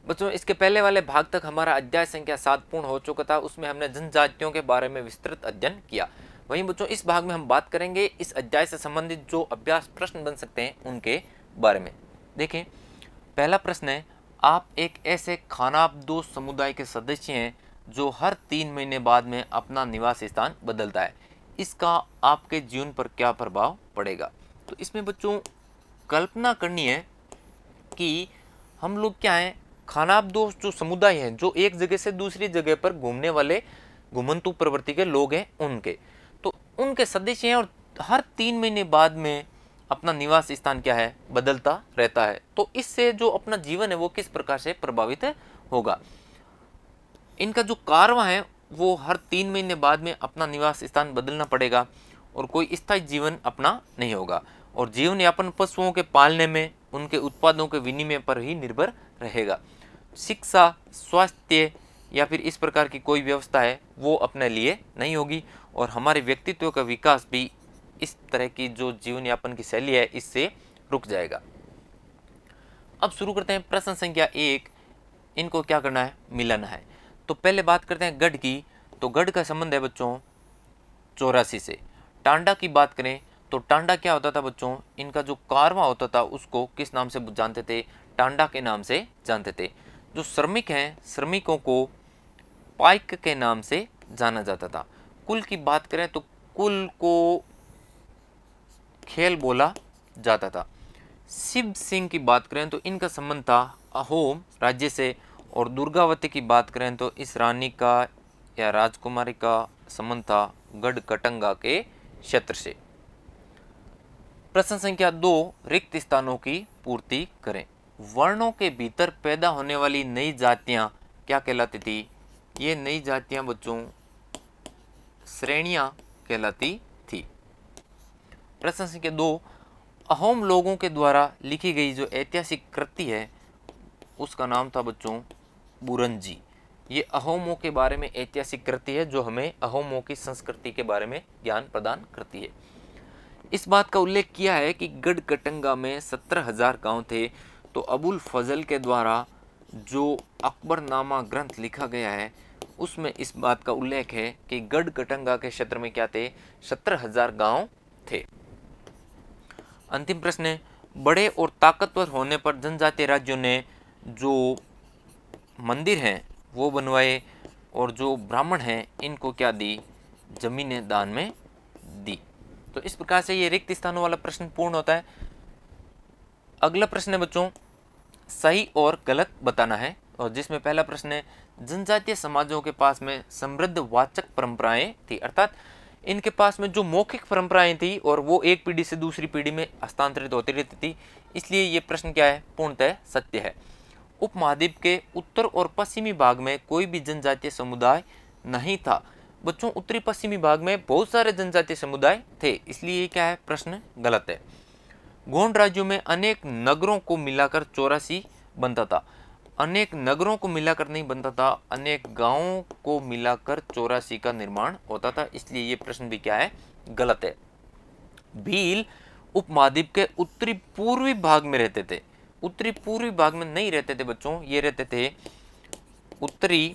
बच्चों इसके पहले वाले भाग तक हमारा अध्याय संख्या 7 पूर्ण हो चुका था। उसमें हमने जनजातियों के बारे में विस्तृत अध्ययन किया। वहीं बच्चों इस भाग में हम बात करेंगे इस अध्याय से संबंधित जो अभ्यास प्रश्न बन सकते हैं उनके बारे में। देखें, पहला प्रश्न है, आप एक ऐसे खानाबदोश समुदाय के सदस्य हैं जो हर 3 महीने बाद में अपना निवास स्थान बदलता है, इसका आपके जीवन पर क्या प्रभाव पड़ेगा। तो इसमें बच्चों कल्पना करनी है कि हम लोग क्या हैं, खानाबदोश जो समुदाय हैं, जो एक जगह से दूसरी जगह पर घूमने वाले घुमंतु प्रवृत्ति के लोग हैं, उनके सदस्य हैं और हर 3 महीने बाद में अपना निवास स्थान क्या है, बदलता रहता है। तो इससे जो अपना जीवन है वो किस प्रकार से प्रभावित होगा। इनका जो कारवां है वो हर 3 महीने बाद में अपना निवास स्थान बदलना पड़ेगा और कोई स्थायी जीवन अपना नहीं होगा और जीवन यापन पशुओं के पालने में, उनके उत्पादों के विनिमय पर ही निर्भर रहेगा। शिक्षा, स्वास्थ्य या फिर इस प्रकार की कोई व्यवस्था है वो अपने लिए नहीं होगी और हमारे व्यक्तित्व का विकास भी इस तरह की जो जीवन यापन की शैली है इससे रुक जाएगा। अब शुरू करते हैं प्रश्न संख्या 1। इनको क्या करना है, मिलाना है। तो पहले बात करते हैं गढ़ की। तो गढ़ का संबंध है बच्चों 84 से। टांडा की बात करें तो टांडा क्या होता था बच्चों, इनका जो कारवां होता था उसको किस नाम से जानते थे, टांडा के नाम से जानते थे। जो श्रमिक हैं, श्रमिकों को पाइक के नाम से जाना जाता था। कुल की बात करें तो कुल को खेल बोला जाता था। शिव सिंह की बात करें तो इनका संबंध था अहोम राज्य से और दुर्गावती की बात करें तो इस रानी का या राजकुमारी का संबंध था गढ़ कटंगा के क्षेत्र से। प्रश्न संख्या 2, रिक्त स्थानों की पूर्ति करें। वर्णों के भीतर पैदा होने वाली नई जातियां क्या कहलाती थी। ये नई जातियां बच्चों श्रेणियां कहलाती थी। प्रश्न संख्या 2, अहोम लोगों के द्वारा लिखी गई जो ऐतिहासिक कृति है उसका नाम था बच्चों बुरंजी। ये अहोमों के बारे में ऐतिहासिक कृति है जो हमें अहोमों की संस्कृति के बारे में ज्ञान प्रदान करती है। इस बात का उल्लेख किया है कि गढ़ कटंगा में 17,000 गांव थे। तो अबुल फजल के द्वारा जो अकबरनामा ग्रंथ लिखा गया है उसमें इस बात का उल्लेख है कि गढ़ कटंगा के क्षेत्र में क्या थे, 17,000 गांव थे। अंतिम प्रश्न है, बड़े और ताकतवर होने पर जनजातीय राज्यों ने जो मंदिर हैं वो बनवाए और जो ब्राह्मण हैं इनको क्या दी, जमीनें दान में दी। तो इस प्रकार से ये रिक्त स्थानों वाला प्रश्न पूर्ण होता है। अगला प्रश्न है बच्चों सही और गलत बताना है और जिसमें पहला प्रश्न है, जनजातीय समाजों के पास में समृद्ध वाचक परंपराएं थी, अर्थात इनके पास में जो मौखिक परंपराएं थी और वो एक पीढ़ी से दूसरी पीढ़ी में हस्तांतरित होती रहती थी, इसलिए ये प्रश्न क्या है, पूर्णतः सत्य है। उपमहाद्वीप के उत्तर और पश्चिमी भाग में कोई भी जनजातीय समुदाय नहीं था। बच्चों उत्तरी पश्चिमी भाग में बहुत सारे जनजातीय समुदाय थे, इसलिए ये क्या है, प्रश्न गलत है। गोंड राज्यों में अनेक नगरों को मिलाकर 84 बनता था। अनेक नगरों को मिलाकर नहीं बनता था, अनेक गांवों को मिलाकर 84 का निर्माण होता था, इसलिए ये प्रश्न भी क्या है, गलत है। भील उपमहाद्वीप के उत्तरी पूर्वी भाग में रहते थे। उत्तरी पूर्वी भाग में नहीं रहते थे बच्चों, ये रहते थे उत्तरी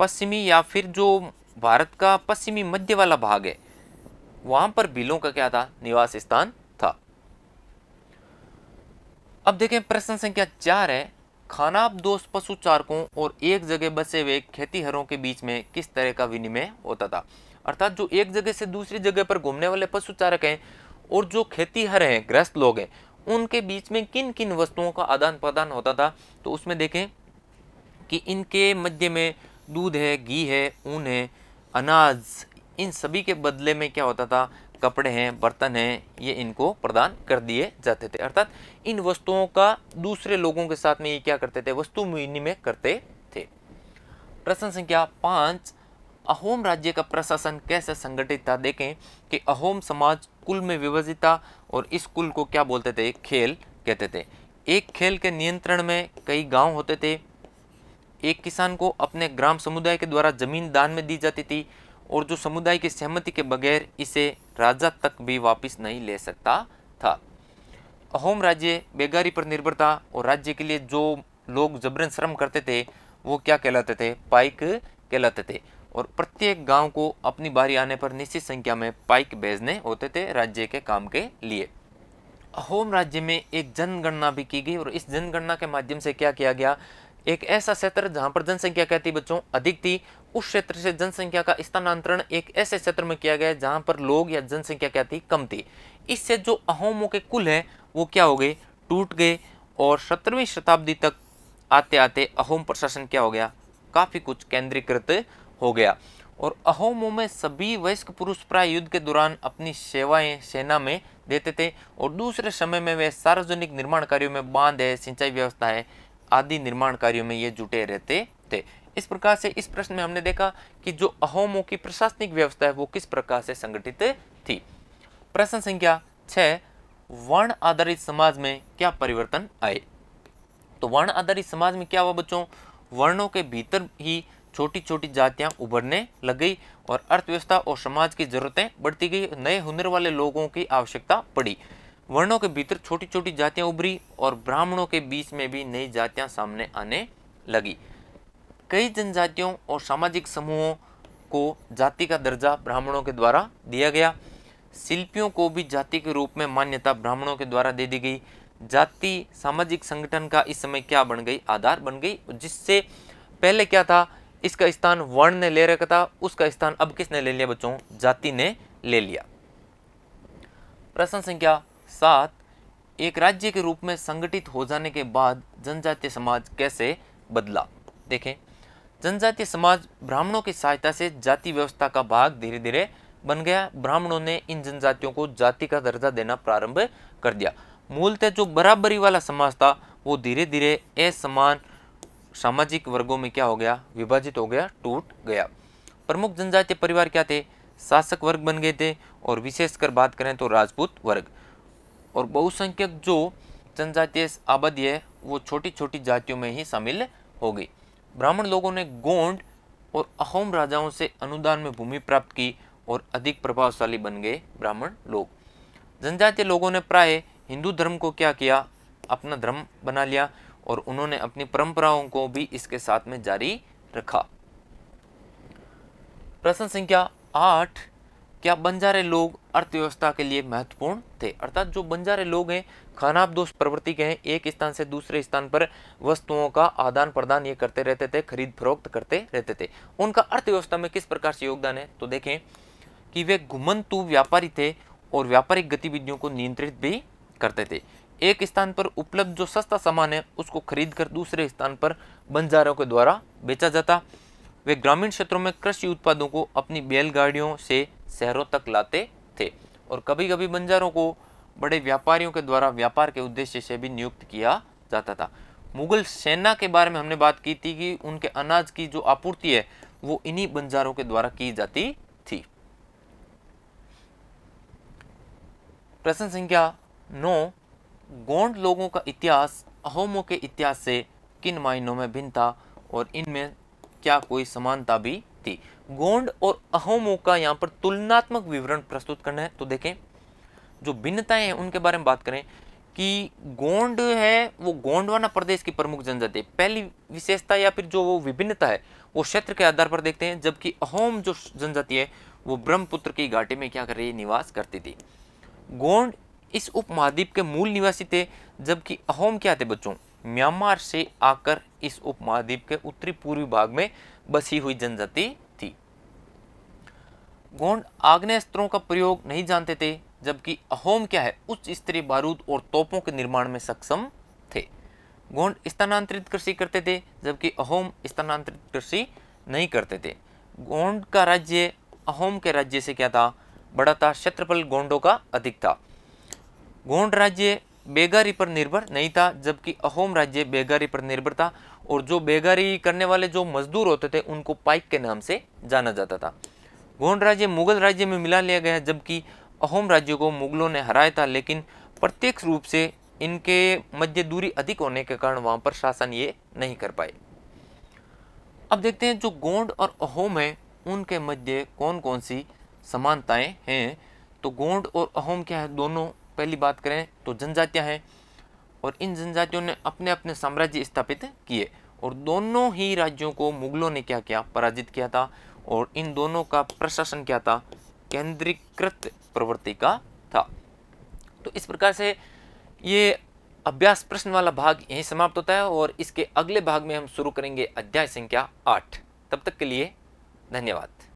पश्चिमी या फिर जो भारत का पश्चिमी मध्य वाला भाग है वहां पर भीलों का क्या था, निवास स्थान था। अब देखें प्रश्न संख्या 4 है, खानाबदोश पशु चारकों और एक जगह बसे हुए खेतीहरों के बीच में किस तरह का विनिमय होता था। अर्थात जो एक जगह से दूसरी जगह पर घूमने वाले पशु चारक हैं और जो खेतीहर हैं, गृहस्थ लोग हैं, उनके बीच में किन किन वस्तुओं का आदान प्रदान होता था। तो उसमें देखें कि इनके मध्य में दूध है, घी है, ऊन है, अनाज, इन सभी के बदले में क्या होता था, कपड़े हैं, बर्तन हैं, ये इनको प्रदान कर दिए जाते थे। अर्थात इन वस्तुओं का दूसरे लोगों के साथ में ये क्या करते थे, वस्तु विनिमय करते थे। प्रश्न संख्या 5, अहोम राज्य का प्रशासन कैसे संगठित था। देखें कि अहोम समाज कुल में विभाजित था और इस कुल को क्या बोलते थे, खेल कहते थे। एक खेल के नियंत्रण में कई गांव होते थे। एक किसान को अपने ग्राम समुदाय के द्वारा जमीन दान में दी जाती थी और जो समुदाय की सहमति के बगैर इसे राजा तक भी वापस नहीं ले सकता था। अहोम राज्य बेगारी पर निर्भर था और राज्य के लिए जो लोग जबरन श्रम करते थे वो क्या कहलाते थे, पाइक कहलाते थे। और प्रत्येक गांव को अपनी बारी आने पर निश्चित संख्या में पाइक भेजने होते थे राज्य के काम के लिए। अहोम राज्य में एक जनगणना भी की गई और इस जनगणना के माध्यम से क्या किया गया, एक ऐसा क्षेत्र जहां पर जनसंख्या क्या थी बच्चों, अधिक थी, उस क्षेत्र से जनसंख्या का स्थानांतरण एक ऐसे क्षेत्र में किया गया जहां पर लोग या जनसंख्या क्या थी, कम थी। इससे जो अहोमों के कुल है वो क्या हो गए, टूट गए। और 17वीं शताब्दी तक आते आते अहोम प्रशासन क्या हो गया, काफी कुछ केंद्रीकृत हो गया। और अहोमों में सभी वयस्क पुरुष प्राय युद्ध के दौरान अपनी सेवाएं सेना में देते थे और दूसरे समय में वे सार्वजनिक निर्माण कार्यों में, बांध है, सिंचाई व्यवस्था है आदि निर्माण कार्यों में ये जुटे रहते थे। इस प्रकार से इस प्रश्न में हमने देखा कि जो अहोमों की प्रशासनिक व्यवस्था है वो किस प्रकार से संगठित थी। प्रश्न संख्या 6, वर्ण आधारित समाज में क्या परिवर्तन आए। तो वर्ण आधारित समाज में क्या हुआ बच्चों, वर्णों के भीतर ही छोटी छोटी जातियां उभरने लग गई और अर्थव्यवस्था और समाज की जरूरतें बढ़ती गई, नए हुनर वाले लोगों की आवश्यकता पड़ी। वर्णों के भीतर छोटी छोटी जातियां उभरी और ब्राह्मणों के बीच में भी नई जातियां सामने आने लगी। कई जनजातियों और सामाजिक समूहों को जाति का दर्जा ब्राह्मणों के द्वारा दिया गया। शिल्पियों को भी जाति के रूप में मान्यता ब्राह्मणों के द्वारा दे दी गई। जाति सामाजिक संगठन का इस समय क्या बन गई, आधार बन गई, जिससे पहले क्या था, इसका स्थान वर्ण ने ले रखा था, उसका स्थान अब किसने ले लिया बच्चों, जाति ने ले लिया। प्रश्न संख्या 7, एक राज्य के रूप में संगठित हो जाने के बाद जनजातीय समाज कैसे बदला। देखें, जनजातीय समाज ब्राह्मणों की सहायता से जाति व्यवस्था का भाग धीरे धीरे बन गया। ब्राह्मणों ने इन जनजातियों को जाति का दर्जा देना प्रारंभ कर दिया। मूलतः जो बराबरी वाला समाज था वो धीरे धीरे असमान सामाजिक वर्गों में क्या हो गया, विभाजित हो गया, टूट गया। प्रमुख जनजातीय परिवार क्या थे, शासक वर्ग बन गए थे और विशेषकर बात करें तो राजपूत वर्ग। और बहुसंख्यक जो जनजातीय आबादी है वो छोटी छोटी जातियों में ही शामिल हो गई। ब्राह्मण लोगों ने गोंड और अहोम राजाओं से अनुदान में भूमि प्राप्त की और अधिक प्रभावशाली बन गए ब्राह्मण लोग। जनजातीय लोगों ने प्राय हिंदू धर्म को क्या किया, अपना धर्म बना लिया और उन्होंने अपनी परंपराओं को भी इसके साथ में जारी रखा। प्रश्न संख्या 8, क्या बंजारे लोग अर्थव्यवस्था के लिए महत्वपूर्ण थे। अर्थात जो बंजारे लोग हैं खानाबदोश प्रवृत्ति के हैं, एक स्थान से दूसरे स्थान पर वस्तुओं का आदान प्रदान ये करते रहते थे, खरीद फरोख्त करते रहते थे। उनका अर्थव्यवस्था में किस प्रकार से योगदान है, तो देखें कि वे घुमंतु व्यापारी थे और व्यापारिक गतिविधियों को नियंत्रित भी करते थे। एक स्थान पर उपलब्ध जो सस्ता सामान है उसको खरीद कर दूसरे स्थान पर बंजारों के द्वारा बेचा जाता। वे ग्रामीण क्षेत्रों में कृषि उत्पादों को अपनी बैलगाड़ियों से शहरों तक लाते थे और कभी कभी बंजारों को बड़े व्यापारियों के द्वारा व्यापार के उद्देश्य से भी नियुक्त किया जाता था। मुगल सेना के बारे में हमने बात की थी कि उनके अनाज की जो आपूर्ति है वो इन्हीं बंजारों के द्वारा की जाती थी। प्रश्न संख्या 9, गोंड लोगों का इतिहास अहोमों के इतिहास से किन मायनों में भिन्न था और इनमें क्या कोई समानता भी थी। गोंड और अहोमों का यहाँ पर तुलनात्मक विवरण प्रस्तुत करना है। तो देखें, जो भिन्नताएं हैं उनके बारे में बात करें कि गोंड है वो गोंडवाना प्रदेश की प्रमुख जनजाति है। पहली विशेषता या फिर जो वो विभिन्नता है वो क्षेत्र के आधार पर देखते हैं, जबकि अहोम जो जनजाति है वो ब्रह्मपुत्र की घाटी में क्या कर रही है, निवास करती थी। गोंड इस उपमहाद्वीप के मूल निवासी थे, जबकि अहोम क्या थे बच्चों, म्यांमार से आकर इस उपमहाद्वीप के उत्तरी पूर्वी भाग में बसी हुई जनजाति थी। गोंड आग्नेयास्त्रों का प्रयोग नहीं जानते थे, जबकि अहोम क्या है, उच्च स्तरीय बारूद और तोपों के निर्माण में सक्षम थे। गोंड स्थानांतरित कृषि करते थे, जबकि अहोम स्थानांतरित कृषि नहीं करते थे। गोंड का राज्य अहोम के राज्य से क्या था, बड़ा था। क्षेत्रफल गोंडों का अधिक था। गोंड राज्य बेगारी पर निर्भर नहीं था, जबकि अहोम राज्य बेगारी पर निर्भर था और जो बेगारी करने वाले जो मजदूर होते थे उनको पाइक के नाम से जाना जाता था। गोंड राज्य मुगल राज्य में मिला लिया गया, जबकि अहोम राज्य को मुगलों ने हराया था, लेकिन प्रत्यक्ष रूप से इनके मध्य दूरी अधिक होने के कारण वहां पर शासन ये नहीं कर पाए। अब देखते हैं जो गोंड और अहोम है उनके मध्य कौन कौन सी समानताएं हैं। तो गोंड और अहोम क्या है, दोनों पहली बात करें तो जनजातियां हैं, और इन जनजातियों ने अपने अपने साम्राज्य स्थापित किए, और दोनों ही राज्यों को मुगलों ने क्या किया, पराजित किया था। और इन दोनों का प्रशासन क्या था, केंद्रीकृत प्रवृत्ति का था। तो इस प्रकार से ये अभ्यास प्रश्न वाला भाग यहीं समाप्त होता है, और इसके अगले भाग में हम शुरू करेंगे अध्याय संख्या 8। तब तक के लिए धन्यवाद।